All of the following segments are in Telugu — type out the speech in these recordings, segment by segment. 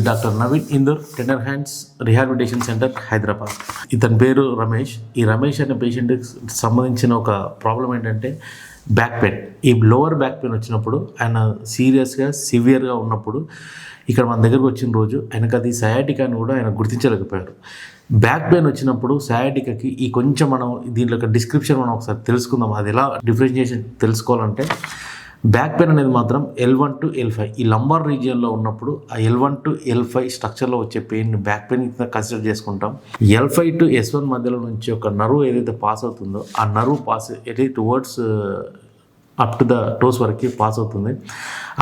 Doctor Naveen Indur tender hands rehabilitation centre Hyderabad. ఇతని పేరు రమేష్. ఈ రమేష్ అనే పేషెంట్కి సంబంధించిన ఒక ప్రాబ్లం ఏంటంటే బ్యాక్ పెయిన్. ఈ లోవర్ బ్యాక్ పెయిన్ వచ్చినప్పుడు ఆయన సివియర్గా ఉన్నప్పుడు ఇక్కడ మన దగ్గరకు వచ్చిన రోజు ఆయనకు అది సయాటికా అని కూడా ఆయన గుర్తించలేకపోయారు. బ్యాక్ పెయిన్ వచ్చినప్పుడు సయాటికాకి ఈ కొంచెం మనం దీంట్లో డిస్క్రిప్షన్ మనం ఒకసారి తెలుసుకుందాం. అది ఎలా డిఫరెన్షియేషన్ తెలుసుకోవాలంటే బ్యాక్ పెయిన్ అనేది మాత్రం L1 to L5 ఈ లంబార్ రీజియన్లో ఉన్నప్పుడు ఆ L1 to L5 స్ట్రక్చర్లో వచ్చే పెయిన్ బ్యాక్ పెయిన్ కన్సిడర్ చేసుకుంటాం. L5 to S1 మధ్యలో నుంచి ఒక నర్వ్ ఏదైతే పాస్ అవుతుందో ఆ nerve pass towards up to the toes వరకు పాస్ అవుతుంది.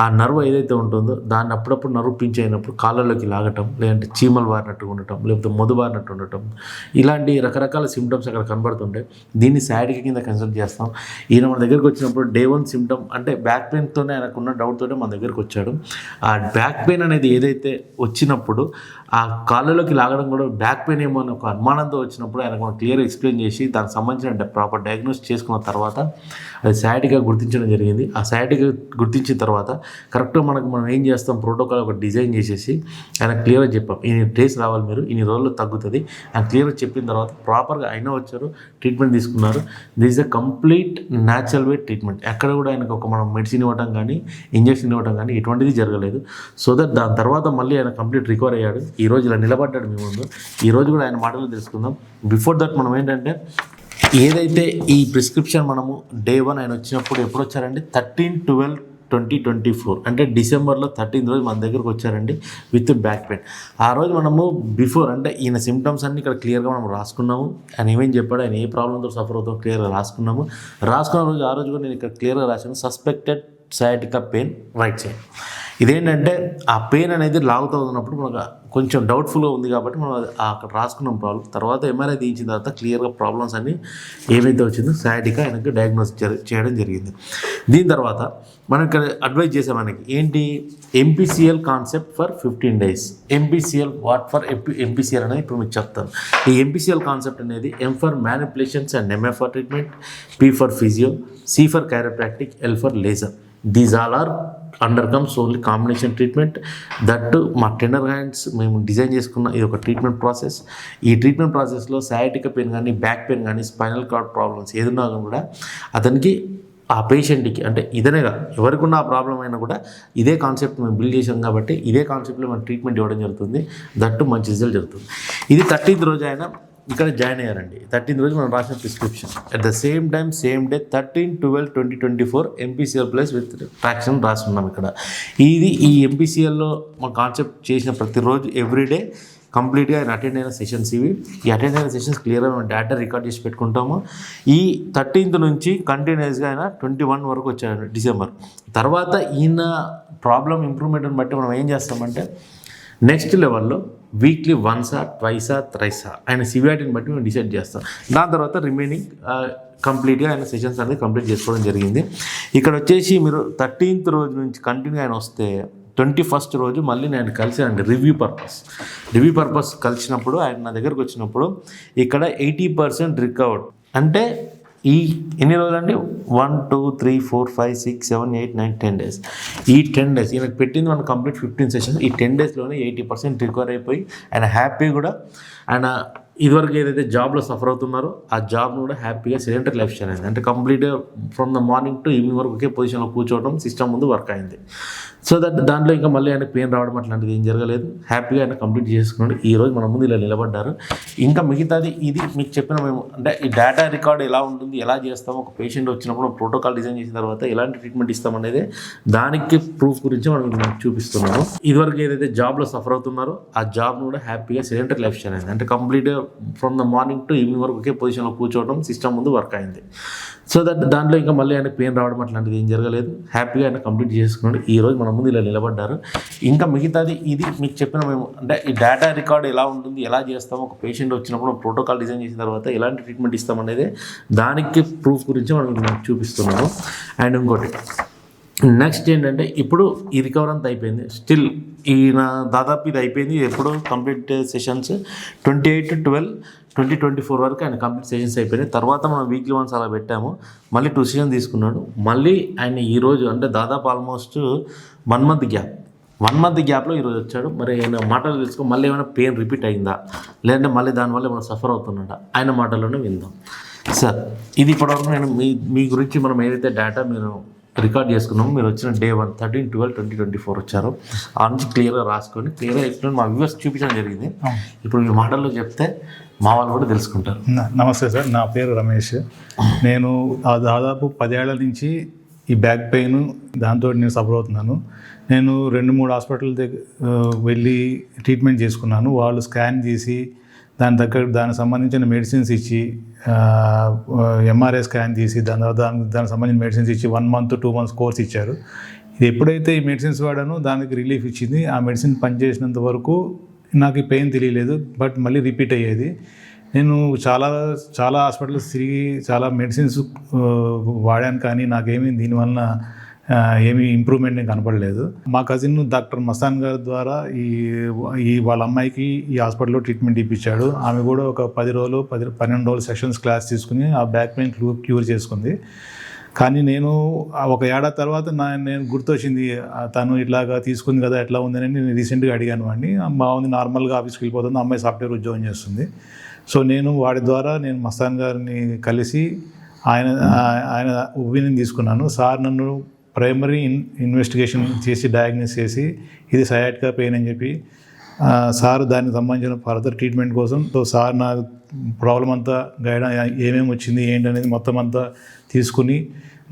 ఆ నర్వ్ ఏదైతే ఉంటుందో దాన్ని అప్పుడప్పుడు నర్వ్ పించ్ అయినప్పుడు కాళ్ళలోకి లాగటం, లేదంటే చీమలు వారినట్టు ఉండటం, లేకపోతే మొద్దు వారినట్టు ఉండటం, ఇలాంటి రకరకాల సిమ్టమ్స్ అక్కడ కనబడుతుంటాయి. దీన్ని సయాటికా కింద కన్సిడర్ చేస్తాం. ఈయన మన దగ్గరికి వచ్చినప్పుడు డే 1 సిమ్టమ్ అంటే బ్యాక్ పెయిన్తోనే ఆయనకున్న డౌట్తోనే మన దగ్గరికి వచ్చాడు. ఆ బ్యాక్ పెయిన్ అనేది ఏదైతే వచ్చినప్పుడు ఆ కాళ్ళలోకి లాగడం కూడా బ్యాక్ పెయిన్ ఏమో అని ఒక అనుమానంతో వచ్చినప్పుడు ఆయనకు మనం క్లియర్ ఎక్స్ప్లెయిన్ చేసి దానికి సంబంధించిన ప్రాపర్ డయాగ్నోస్ చేసుకున్న తర్వాత అది సయాటికా గుర్తించడం జరిగింది. ఆ సయాటికా గుర్తించిన తర్వాత కరెక్ట్గా మనం ఏం చేస్తాం, ప్రోటోకాల్ ఒక డిజైన్ చేసేసి ఆయన క్లియర్గా చెప్పాం. ఇన్ని డేస్ రావాలి, మీరు ఇన్ని రోజుల్లో తగ్గుతుంది ఆయన క్లియర్గా చెప్పిన తర్వాత ప్రాపర్గా అయినా వచ్చారు, ట్రీట్మెంట్ తీసుకున్నారు. This is a complete natural way treatment. ఎక్కడ కూడా ఆయనకు ఒక మనం మెడిసిన్ ఇవ్వడం కానీ ఇంజక్షన్ ఇవ్వడం కానీ ఎటువంటిది జరగలేదు. సో దట్ దాని తర్వాత మళ్ళీ ఆయన కంప్లీట్ రికవర్ అయ్యాడు. ఈ రోజు ఇలా నిలబడ్డాడు మీ ముందు. ఈ రోజు కూడా ఆయన మాటలు తెలుసుకుందాం. బిఫోర్ దట్ మనం ఏంటంటే ఏదైతే ఈ ప్రిస్క్రిప్షన్ మనము డే 1 ఆయన వచ్చినప్పుడు ఎప్పుడు వచ్చారండి 13/12/2024 అంటే డిసెంబర్లో 13th రోజు మన దగ్గరకు వచ్చారండి విత్ బ్యాక్ పెయిన్. ఆ రోజు మనము బిఫోర్ అంటే ఈయన సిమ్టమ్స్ అన్ని ఇక్కడ క్లియర్గా మనం రాసుకున్నాము. ఆయన ఏమేం చెప్పాడు, ఆయన ఏ ప్రాబ్లంతో సఫర్ అవుతాడో క్లియర్గా రాసుకున్నాము. రాసుకున్న రోజు ఆ రోజు కూడా నేను ఇక్కడ క్లియర్గా రాశాను suspected sciatica pain right side. ఇదేంటంటే ఆ పెయిన్ అనేది లాగుతూ ఉన్నప్పుడు మనకు కొంచెం డౌట్ఫుల్గా ఉంది కాబట్టి మనం అక్కడ రాసుకున్నాం ప్రాబ్లం. తర్వాత ఎంఆర్ఐ తీయించిన తర్వాత క్లియర్గా ప్రాబ్లమ్స్ అన్ని ఏమైతే వచ్చిందో సయాటికా ఆయనకు డయాగ్నోస్ చేయడం జరిగింది. దీని తర్వాత మనం ఇక్కడ అడ్వైజ్ చేసాం మనకి ఏంటి MPCL concept for 15 days. MPCL what for MPCL అనేది ఇప్పుడు మీకు చెప్తాను. ఈ MPCL కాన్సెప్ట్ అనేది M for manipulations and MF for treatment, P for physio, C for chiropractic, L for laser. These all are undercomes only combination treatment. That మా టెండర్ హ్యాండ్స్ మేము డిజైన్ చేసుకున్న ఇది ఒక ట్రీట్మెంట్ ప్రాసెస్. ఈ ట్రీట్మెంట్ ప్రాసెస్లో సయాటికా పెయిన్ కానీ బ్యాక్ పెయిన్ కానీ స్పైనల్ కార్డ్ ప్రాబ్లమ్స్ ఏదున్నా కూడా అతనికి ఆ పేషెంట్కి అంటే ఇదనేగా ఎవరికి ఉన్న ఆ ప్రాబ్లం అయినా కూడా ఇదే కాన్సెప్ట్ మేము బిల్డ్ చేసాం కాబట్టి ఇదే కాన్సెప్ట్లో మనం ట్రీట్మెంట్ ఇవ్వడం జరుగుతుంది. దట్టు మంచి రిజల్ట్ జరుగుతుంది. ఇది 13th రోజు ఆయన ఇక్కడ జాయిన్ అయ్యారండి. 13th రోజు మనం రాసిన prescription at the same time same day 13/12/2024 MPCL plus with traction రాస్తున్నాం ఇక్కడ. ఈ MPCLలో మా కాన్సెప్ట్ చేసిన ప్రతిరోజు ఎవ్రీడే కంప్లీట్గా ఆయన అటెండ్ అయిన సెషన్స్ ఇవి. ఈ అటెండ్ అయిన సెషన్స్ క్లియర్గా మేము డేటా రికార్డ్ చేసి పెట్టుకుంటాము. ఈ 13th నుంచి కంటిన్యూస్గా ఆయన 21 వరకు వచ్చాడు డిసెంబర్. తర్వాత ఈయన ప్రాబ్లం ఇంప్రూవ్మెంట్ని బట్టి మనం ఏం చేస్తామంటే నెక్స్ట్ లెవెల్లో వీక్లీ 1 or 2 or 3 ఆయన సివియారిటీని బట్టి మేము డిసైడ్ చేస్తాం. దాని తర్వాత రిమైనింగ్ కంప్లీట్గా ఆయన సెషన్స్ అనేది కంప్లీట్ చేసుకోవడం జరిగింది. ఇక్కడ వచ్చేసి మీరు 13th రోజు నుంచి కంటిన్యూ ఆయన వస్తే 21st రోజు మళ్ళీ నేను కలిసానండి రివ్యూ పర్పస్ కలిసినప్పుడు ఆయన నా దగ్గరకు వచ్చినప్పుడు ఇక్కడ 80% రికవర్డ్ అంటే ఈ ఎన్ని రోజులండి 1 2 3 4 5 6 7 8 9 10 days. ఈ 10 days ఈయనకు పెట్టింది మన కంప్లీట్ 15 సెషన్స్. ఈ 10 daysలోనే 80% రికవర్ అయిపోయి ఆయన హ్యాపీ కూడా ఆయన ఇదివరకు ఏదైతే జాబ్లో సఫర్ అవుతున్నారో ఆ జాబ్ను కూడా హ్యాపీగా సిలిండర్ లైఫ్ స్టైల్ అయింది. అంటే కంప్లీట్గా from the morning to evening వరకు ఒకే పొజిషన్లో కూర్చోవడం సిస్టమ్ ముందు వర్క్ అయింది. సో దాంట్లో ఇంకా మళ్ళీ ఆయన పెయిన్ రావడం అట్లాంటిది ఏం జరగలేదు. హ్యాపీగా ఆయన కంప్లీట్ చేసుకున్నాడు. ఈ రోజు మన ముందు ఇలా నిలబడ్డారు. ఇంకా మిగతాది ఇది మీకు చెప్పిన మేము అంటే ఈ డేటా రికార్డ్ ఎలా ఉంటుంది, ఎలా చేస్తాము, ఒక పేషెంట్ వచ్చినప్పుడు ప్రోటోకాల్ డిజైన్ చేసిన తర్వాత ఎలాంటి ట్రీట్మెంట్ ఇస్తామనేది దానికి ప్రూఫ్ గురించి మనం చూపిస్తున్నాము. ఇదివరకు ఏదైతే జాబ్లో సఫర్ అవుతున్నారో ఆ జాబ్ను కూడా హ్యాపీగా సిలిండర్ లైఫ్ స్టైల్ అయింది. అంటే కంప్లీట్గా from the morning to evening వరకు ఒకే పొజిషన్లో కూర్చోవడం సిస్టమ్ ముందు వర్క్ అయింది. సో దాంట్లో ఇంకా మళ్ళీ ఆయన పెయిన్ రావడం అట్లాంటిది ఏం జరగలేదు. హ్యాపీగా ఆయన కంప్లీట్ చేసుకున్నాడు. ఈ రోజు మన ముందు ఇలా నిలబడ్డారు. ఇంకా మిగతాది ఇది మీకు చెప్పిన మేము అంటే ఈ డేటా రికార్డ్ ఎలా ఉంటుంది, ఎలా చేస్తాము, ఒక పేషెంట్ వచ్చినప్పుడు ప్రోటోకాల్ డిజైన్ చేసిన తర్వాత ఎలాంటి ట్రీట్మెంట్ ఇస్తామనేది దానికి ప్రూఫ్ గురించి మనం చూపిస్తున్నాము. అండ్ ఇంకోటి నెక్స్ట్ ఏంటంటే ఇప్పుడు ఈ రికవర్ అంతా అయిపోయింది. స్టిల్ ఈయన దాదాపు ఇది అయిపోయింది. ఎప్పుడు కంప్లీట్ సెషన్స్ 28/12/2024 వరకు ఆయన కంప్లీట్ సెషన్స్ అయిపోయినాయి. తర్వాత మనం వీక్లీ 1 అలా పెట్టాము. మళ్ళీ 2 సెషన్స్ తీసుకున్నాడు. మళ్ళీ ఆయన ఈరోజు అంటే దాదాపు ఆల్మోస్ట్ 1 month గ్యాప్ 1 మంత్ గ్యాప్లో ఈరోజు వచ్చాడు. మరి ఆయన మాటలు తెలుసుకో, మళ్ళీ ఏమైనా పెయిన్ రిపీట్ అయిందా, లేదంటే మళ్ళీ దానివల్ల ఏమైనా సఫర్ అవుతున్నాడా, ఆయన మాటల్లోనే విందాం. సార్, ఇది ఇప్పటివరకు నేను మీ గురించి మనం ఏదైతే డేటా మీరు రికార్డ్ చేసుకున్నాము, మీరు వచ్చిన Day 1 13/12/2024 వచ్చారు. ఆ నుంచి క్లియర్గా రాసుకొని క్లియర్గా ఎక్స్ప్లెయిన్ మా వ్యూవర్స్ చూపించడం జరిగింది. ఇప్పుడు మీ మాటల్లో చెప్తే మా వాళ్ళు కూడా తెలుసుకుంటారు. నమస్తే సార్, నా పేరు రమేష్. నేను దాదాపు 10 ఏళ్ల నుంచి ఈ బ్యాక్ పెయిన్ దాంతో నేను సఫర్ అవుతున్నాను. నేను 2-3 హాస్పిటల్ వెళ్ళి ట్రీట్మెంట్ చేసుకున్నాను. వాళ్ళు స్కాన్ చేసి దానికి సంబంధించిన మెడిసిన్స్ ఇచ్చి, MRI స్కాన్ చేసి దానికి సంబంధించిన మెడిసిన్స్ ఇచ్చి 1 month 2 months కోర్స్ ఇచ్చారు. ఇది ఎప్పుడైతే ఈ మెడిసిన్స్ వాడానో దానికి రిలీఫ్ ఇచ్చింది. ఆ మెడిసిన్ పనిచేసినంత వరకు నాకు ఈ పెయిన్ తెలియలేదు, బట్ మళ్ళీ రిపీట్ అయ్యేది. నేను చాలా హాస్పిటల్స్ తిరిగి చాలా మెడిసిన్స్ వాడాను, కానీ నాకేమీ దీనివల్ల ఏమీ ఇంప్రూవ్మెంట్ నేను కనపడలేదు. మా కజిన్ డాక్టర్ మస్తాన్ గారి ద్వారా వాళ్ళ అమ్మాయికి ఈ హాస్పిటల్లో ట్రీట్మెంట్ ఇప్పించాడు. ఆమె కూడా ఒక 12 రోజులు సెషన్స్ క్లాస్ తీసుకుని ఆ బ్యాక్ పెయిన్ క్యూర్ చేసుకుంది. కానీ నేను ఒక ఏడాది తర్వాత నేను గుర్తొచ్చింది, తను ఇట్లాగా తీసుకుంది కదా, ఎట్లా ఉందని నేను రీసెంట్గా అడిగాను వాడిని. బాగుంది, నార్మల్గా ఆఫీస్కి వెళ్ళిపోతుంది, అమ్మాయి సాఫ్ట్వేర్ ఉద్యోగం చేస్తుంది. సో నేను వాడి ద్వారా నేను మస్తాన్ గారిని కలిసి ఆయన ఒపీనియన్ తీసుకున్నాను. సార్ నన్ను ప్రైమరీ ఇన్వెస్టిగేషన్ చేసి డయాగ్నోస్ చేసి ఇది సయాటికా పెయిన్ అని చెప్పి, సార్ దానికి సంబంధించిన ఫర్దర్ ట్రీట్మెంట్ కోసం సార్ నా ప్రాబ్లం అంతా ఏమేమి వచ్చింది ఏంటి అనేది మొత్తం అంతా తీసుకుని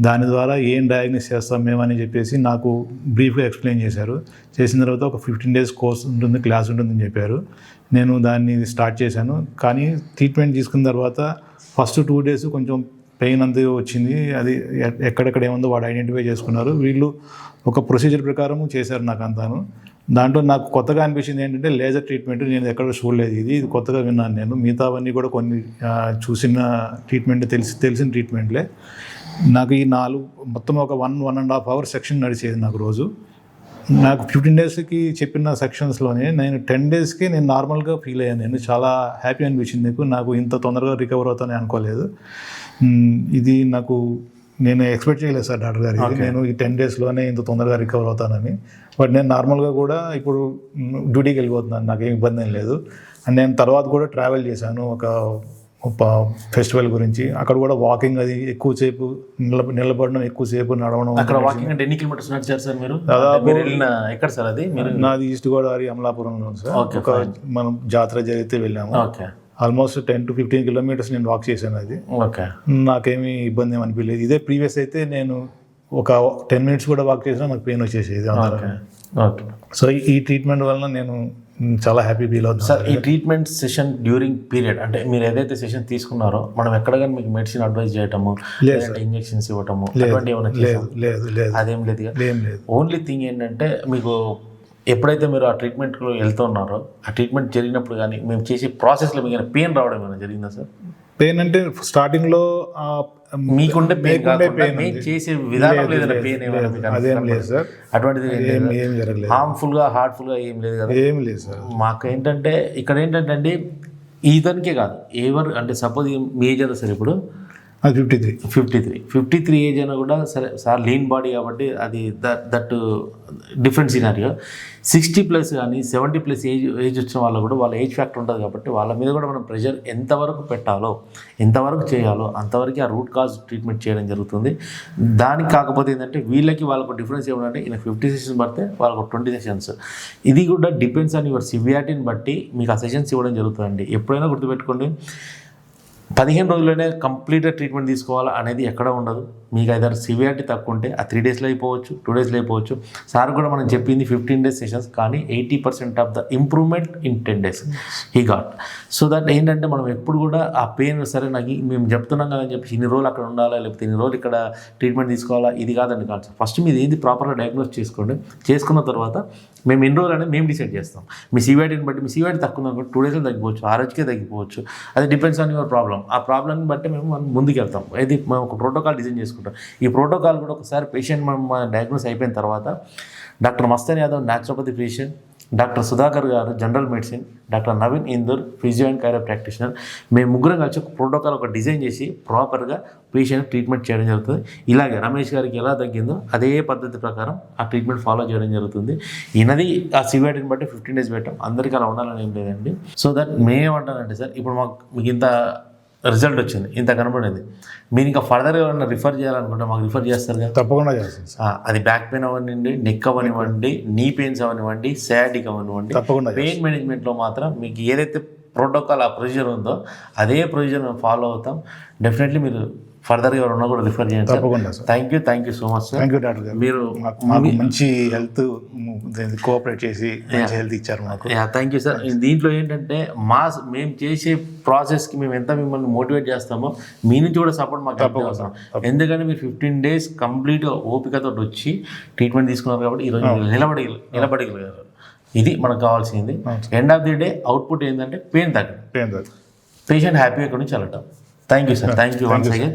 దాని ద్వారా ఏం డయాగ్నోస్ చేస్తాం మేమని చెప్పేసి నాకు బ్రీఫ్గా ఎక్స్ప్లెయిన్ చేశారు. చేసిన తర్వాత ఒక 15 days కోర్స్ ఉంటుంది, క్లాస్ ఉంటుందని చెప్పారు. నేను దాన్ని స్టార్ట్ చేశాను. కానీ ట్రీట్మెంట్ తీసుకున్న తర్వాత ఫస్ట్ 2 days కొంచెం పెయిన్ అంతా వచ్చింది. అది ఎక్కడెక్కడ ఏముందో వాడు ఐడెంటిఫై చేసుకున్నారు. వీళ్ళు ఒక ప్రొసీజర్ ప్రకారం చేశారు నాకు అంతాను. దాంట్లో నాకు కొత్తగా అనిపించింది ఏంటంటే లేజర్ ట్రీట్మెంట్. నేను ఎక్కడ చూడలేదు, ఇది కొత్తగా విన్నాను నేను. మిగతావన్నీ కూడా కొన్ని చూసిన ట్రీట్మెంట్ తెలిసిన ట్రీట్మెంట్లే. నాకు ఈ మొత్తం ఒక 1.5 hours సెక్షన్ నడిచేది నాకు రోజు. నాకు 15 daysకి చెప్పిన సెక్షన్స్లోనే నేను 10 daysకి నేను నార్మల్గా ఫీల్ అయ్యాను. నేను చాలా హ్యాపీ అనిపించింది. నాకు ఇంత తొందరగా రికవర్ అవుతానని అనుకోలేదు. ఇది నేను ఎక్స్పెక్ట్ చేయలేదు సార్ డాక్టర్ గారు, నేను ఈ 10 daysలోనే ఇంత తొందరగా రికవర్ అవుతానని. బట్ నేను నార్మల్గా కూడా ఇప్పుడు డ్యూటీకి వెళ్ళిపోతున్నాను, నాకేం ఇబ్బంది ఏం లేదు. అండ్ నేను తర్వాత కూడా ట్రావెల్ చేశాను ఒక ఫెస్టివల్ గురించి. అక్కడ కూడా వాకింగ్, అది ఎక్కువసేపు నిలబడడం, ఎక్కువసేపు నడవడం. అక్కడ వాకింగ్ అంటే ఎన్ని కిలోమీటర్స్ నడిచారు సార్ మీరు? దాదాపు ఎక్కడ సార్ అది? నాది ఈస్ట్ గోదావరి అమలాపురంలో సార్. ఒక మనం జాతర జరిగితే వెళ్ళాము. ఆల్మోస్ట్ 10 to 15 kilometers నేను వాక్ చేశాను. అది నాకేమీ ఇబ్బంది ఏమి అనిపించలేదు. ఇదే ప్రీవియస్ అయితే నేను ఒక 10 minutes కూడా వాక్ చేసినా నాకు పెయిన్ వచ్చేసేది. సో ఈ ట్రీట్మెంట్ వలన నేను చాలా హ్యాపీ ఫీల్ అవుతుంది సార్. ఈ ట్రీట్మెంట్ సెషన్ డ్యూరింగ్ పీరియడ్ అంటే మీరు ఏదైతే సెషన్ తీసుకున్నారో మనం ఎక్కడ కానీ మీకు మెడిసిన్ అడ్వైజ్ చేయటము, లేదంటే ఇంజెక్షన్స్ ఇవ్వటము, అటువంటి ఏమైనా? లేదు, అదేం లేదు. ఓన్లీ థింగ్ ఏంటంటే మీకు ఎప్పుడైతే మీరు ఆ ట్రీట్మెంట్లో వెళ్తున్నారో ఆ ట్రీట్మెంట్ జరిగినప్పుడు కానీ మేము చేసే ప్రాసెస్లో మీకు పెయిన్ రావడం ఏమైనా జరిగిందా సార్? పెయిన్ అంటే స్టార్టింగ్లో మీకుండే పెయిన్ చేసే విధానం లేదంటే పెయిన్ అదేం లేదు సార్. అటువంటిది ఏం జరగలేదు. హార్ట్ఫుల్గా ఏం లేదు కదా? ఏం లేదు సార్. మాకు ఏంటంటే ఇక్కడ ఏంటంటే అండి, ఇతనికే కాదు ఎవరు అంటే సపోజ్ మీ ఏజ్ ఎంత సార్ ఇప్పుడు? 53 ఏజ్ అయినా కూడా సరే సార్ లీన్ బాడీ కాబట్టి అది దట్ డిఫరెంట్ సినారియో. 60+ కానీ 70+ ఏజ్ వచ్చిన వాళ్ళు కూడా వాళ్ళ ఏజ్ ఫ్యాక్టర్ ఉంటుంది కాబట్టి వాళ్ళ మీద కూడా మనం ప్రెషర్ ఎంతవరకు పెట్టాలో, ఎంతవరకు చేయాలో అంతవరకు ఆ రూట్ కాజ్ ట్రీట్మెంట్ చేయడం జరుగుతుంది. దానికి కాకపోతే ఏంటంటే వాళ్ళకు డిఫరెన్స్ ఏమంటే ఈయన 50 sessions పడితే వాళ్ళకు 20 sessions. ఇది కూడా డిపెండ్స్ ఆన్ యువర్ సివియారిటీని బట్టి మీకు ఆ సెషన్స్ ఇవ్వడం జరుగుతుందండి. ఎప్పుడైనా గుర్తుపెట్టుకోండి, 15 రోజుల్లోనే కంప్లీట్గా ట్రీట్మెంట్ తీసుకోవాలా అనేది ఎక్కడ ఉండదు. మీకు ఏదైనా సివియారిటీ తక్కువ ఉంటే ఆ 3 daysలో అయిపోవచ్చు, 2 daysలో అయిపోవచ్చు. సార్ కూడా మనం చెప్పింది 15 days సెషన్స్, కానీ 80% of the improvement in 10 days he got. So that ఏంటంటే మనం ఎప్పుడు కూడా ఆ పెయిన్ సరే నాకు మేము చెప్తున్నాం కదని చెప్పి ఇన్ని రోజులు అక్కడ ఉండాలా, లేకపోతే ఇన్ని రోజులు ఇక్కడ ట్రీట్మెంట్ తీసుకోవాలా, ఇది కాదండి కాదు. ఫస్ట్ మీరు ఏది ప్రాపర్గా డయాగ్నోస్ చేసుకోండి. చేసుకున్న తర్వాత మేము ఎన్ని రోజులు అనేది మేము డిసైడ్ చేస్తాం. మీ సివియారిటీని బట్టి, మీ సివియారిటీ తక్కువ ఉందనుకో 2 daysలో తగ్గిపోవచ్చు, ఆ రోజుకే తగ్గిపోవచ్చు. అది డిపెండ్స్ ఆన్ యువర్ ప్రాబ్లం. ఆ ప్రాబ్లమ్ని బట్టి మేము ముందుకు వెళ్తాం. ఇది మేము ఒక ప్రోటోకాల్ డిజైన్ చేసుకుంటాం. ఈ ప్రోటోకాల్ కూడా ఒకసారి పేషెంట్ మనం డయాగ్నోస్ అయిపోయిన తర్వాత doctor Mastan Yadav naturopathy physician, doctor Sudhakar గారు general medicine, doctor Naveen Indur physio and chiro practitioner, మేము ముగ్గురం కలిసి ఒక ప్రోటోకాల్ ఒక డిజైన్ చేసి ప్రాపర్గా పేషెంట్ ట్రీట్మెంట్ చేయడం జరుగుతుంది. ఇలాగే రమేష్ గారికి ఎలా తగ్గిందో అదే పద్ధతి ప్రకారం ఆ ట్రీట్మెంట్ ఫాలో చేయడం జరుగుతుంది. ఈయనది ఆ సివియారిటీని బట్టి 15 days పెట్టాం, అందరికీ అలా ఉండాలని ఏం లేదండి. సో దట్ మేమేమంటానంటే సార్, ఇప్పుడు మీకు ఇంత రిజల్ట్ వచ్చింది, ఇంత కనబడింది, మీరు ఇంకా ఫర్దర్గా ఏమన్నా రిఫర్ చేయాలనుకుంటే మాకు రిఫర్ చేస్తారు కదా. తప్పకుండా చేస్తాను సార్. అది బ్యాక్ పెయిన్ అవ్వనివ్వండి, నెక్ అవ్వనివ్వండి, నీ పెయిన్స్ అవ్వనివ్వండి, సయాటిక్ అవ్వనివ్వండి, తప్పకుండా పెయిన్ మేనేజ్మెంట్లో మాత్రం మీకు ఏదైతే ప్రోటోకాల్ ఆ ప్రొసీజర్ ఉందో అదే ప్రొసీజర్ మేము ఫాలో అవుతాం. డెఫినెట్లీ మీరు ఫర్దర్గా ఎవరన్నా కూడా రిఫర్ చేయండి సార్. తప్పకుండా sir. Thank you so much sir. Thank you doctor గారు. మీరు మాకు మంచి హెల్త్ కోఆపరేట్ చేసి మంచి హెల్త్ ఇచ్చారు మాకు. Thank you sir. దీంట్లో ఏంటంటే మేము చేసే ప్రాసెస్కి మేము ఎంత మిమ్మల్ని మోటివేట్ చేస్తామో మీ నుంచి కూడా సపోర్ట్ మాకు అవసరం. ఎందుకంటే మీరు 15 days కంప్లీట్గా ఓపికతో వచ్చి ట్రీట్మెంట్ తీసుకున్నారు కాబట్టి ఈరోజు నిలబడగలిగారు. ఇది మనకు కావాల్సింది. End of the day output ఏంటంటే పెయిన్ తగ్గడం, పేషెంట్ హ్యాపీగా ఇక్కడ నుంచి వెళ్ళటం. Thank you sir. Thank you once again.